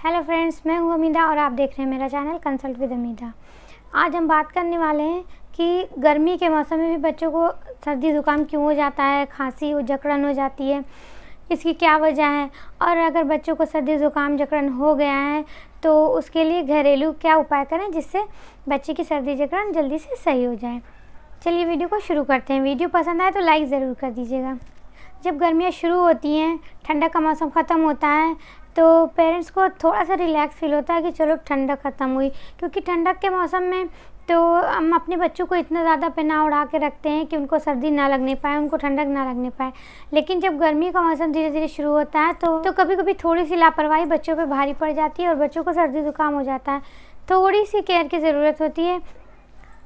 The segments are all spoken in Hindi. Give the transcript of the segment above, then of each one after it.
हेलो फ्रेंड्स, मैं हूँ अमीदा और आप देख रहे हैं मेरा चैनल कंसल्ट विद अमीदा। आज हम बात करने वाले हैं कि गर्मी के मौसम में भी बच्चों को सर्दी ज़ुकाम क्यों हो जाता है, खांसी और जकड़न हो जाती है, इसकी क्या वजह है। और अगर बच्चों को सर्दी ज़ुकाम जकड़न हो गया है तो उसके लिए घरेलू क्या उपाय करें जिससे बच्चे की सर्दी जकड़न जल्दी से सही हो जाए। चलिए वीडियो को शुरू करते हैं। वीडियो पसंद आए तो लाइक ज़रूर कर दीजिएगा। जब गर्मियाँ शुरू होती हैं, ठंडक का मौसम ख़त्म होता है तो पेरेंट्स को थोड़ा सा रिलैक्स फील होता है कि चलो ठंडक ख़त्म हुई, क्योंकि ठंडक के मौसम में तो हम अपने बच्चों को इतना ज़्यादा पहना उड़ा के रखते हैं कि उनको सर्दी ना लगने पाए, उनको ठंडक ना लगने पाए। लेकिन जब गर्मी का मौसम धीरे धीरे शुरू होता है तो कभी कभी थोड़ी सी लापरवाही बच्चों पे भारी पड़ जाती है और बच्चों को सर्दी ज़ुकाम हो जाता है। थोड़ी सी केयर की ज़रूरत होती है।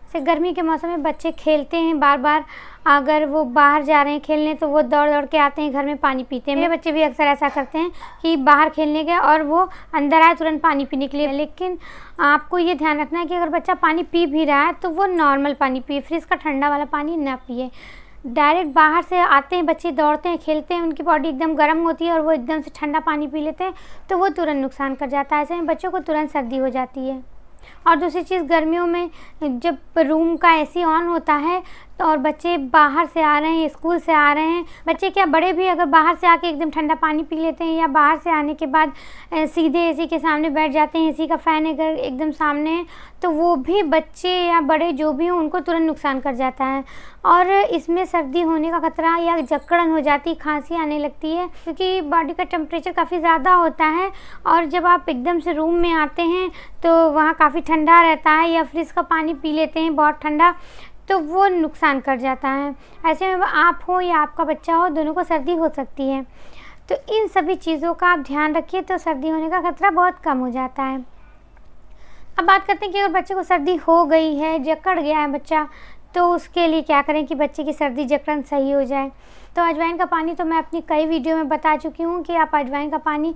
जैसे गर्मी के मौसम में बच्चे खेलते हैं बार बार, अगर वो बाहर जा रहे हैं खेलने तो वो दौड़ दौड़ के आते हैं, घर में पानी पीते हैं। मेरे बच्चे भी अक्सर ऐसा करते हैं कि बाहर खेलने गए और वो अंदर आए तुरंत पानी पीने के लिए। लेकिन आपको ये ध्यान रखना है कि अगर बच्चा पानी पी भी रहा है तो वो नॉर्मल पानी पिए, फ्रिज का ठंडा वाला पानी ना पिए। डायरेक्ट बाहर से आते हैं बच्चे, दौड़ते हैं, खेलते हैं, उनकी बॉडी एकदम गर्म होती है और वो एकदम से ठंडा पानी पी लेते हैं तो वो तुरंत नुकसान कर जाता है। ऐसे में बच्चों को तुरंत सर्दी हो जाती है। और दूसरी चीज़, गर्मियों में जब रूम का एसी ऑन होता है तो और बच्चे बाहर से आ रहे हैं, स्कूल से आ रहे हैं, बच्चे क्या बड़े भी अगर बाहर से आके एकदम ठंडा पानी पी लेते हैं या बाहर से आने के बाद सीधे एसी के सामने बैठ जाते हैं, एसी का फ़ैन अगर एकदम सामने है तो वो भी बच्चे या बड़े जो भी हों उनको तुरंत नुकसान कर जाता है। और इसमें सर्दी होने का खतरा या जकड़न हो जाती, खांसी आने लगती है, क्योंकि बॉडी का टेम्परेचर काफ़ी ज़्यादा होता है। और जब आप एकदम से रूम में आते हैं तो वहाँ काफ़ी ठंडा रहता है या फ्रिज का पानी पी लेते हैं बहुत ठंडा, तो वो नुकसान कर जाता है। ऐसे में आप हो या आपका बच्चा हो, दोनों को सर्दी हो सकती है। तो इन सभी चीज़ों का आप ध्यान रखिए तो सर्दी होने का खतरा बहुत कम हो जाता है। अब बात करते हैं कि अगर बच्चे को सर्दी हो गई है, जकड़ गया है बच्चा, तो उसके लिए क्या करें कि बच्चे की सर्दी जकड़न सही हो जाए। तो अजवाइन का पानी तो मैं अपनी कई वीडियो में बता चुकी हूँ कि आप अजवाइन का पानी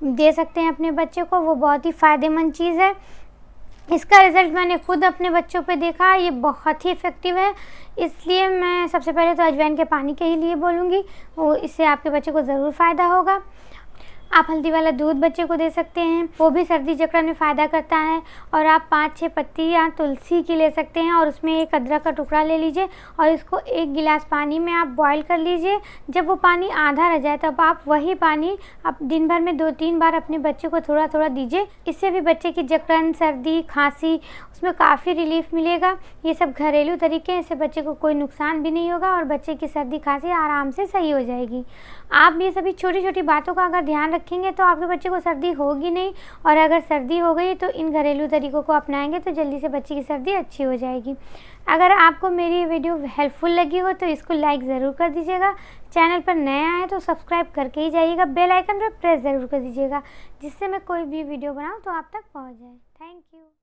दे सकते हैं अपने बच्चे को, वो बहुत ही फ़ायदेमंद चीज़ है। इसका रिज़ल्ट मैंने खुद अपने बच्चों पे देखा, ये बहुत ही इफ़ेक्टिव है। इसलिए मैं सबसे पहले तो अजवाइन के पानी के ही लिए बोलूँगी, वो इससे आपके बच्चे को ज़रूर फ़ायदा होगा। आप हल्दी वाला दूध बच्चे को दे सकते हैं, वो भी सर्दी जकड़न में फ़ायदा करता है। और आप 5-6 पत्तियाँ तुलसी की ले सकते हैं और उसमें एक अदरक का टुकड़ा ले लीजिए और इसको 1 गिलास पानी में आप बॉईल कर लीजिए। जब वो पानी आधा रह जाए तब आप वही पानी आप दिन भर में 2-3 बार अपने बच्चे को थोड़ा थोड़ा दीजिए। इससे भी बच्चे की जकड़न, सर्दी, खांसी उसमें काफ़ी रिलीफ मिलेगा। ये सब घरेलू तरीके हैं, इससे बच्चे को कोई नुकसान भी नहीं होगा और बच्चे की सर्दी खांसी आराम से सही हो जाएगी। आप ये सभी छोटी छोटी बातों का अगर ध्यान रखेंगे तो आपके बच्चे को सर्दी होगी नहीं, और अगर सर्दी हो गई तो इन घरेलू तरीकों को अपनाएंगे तो जल्दी से बच्चे की सर्दी अच्छी हो जाएगी। अगर आपको मेरी वीडियो हेल्पफुल लगी हो तो इसको लाइक ज़रूर कर दीजिएगा। चैनल पर नया है तो सब्सक्राइब करके ही जाइएगा, बेल आइकन पर प्रेस ज़रूर कर दीजिएगा जिससे मैं कोई भी वीडियो बनाऊँ तो आप तक पहुँच जाए। Thank you.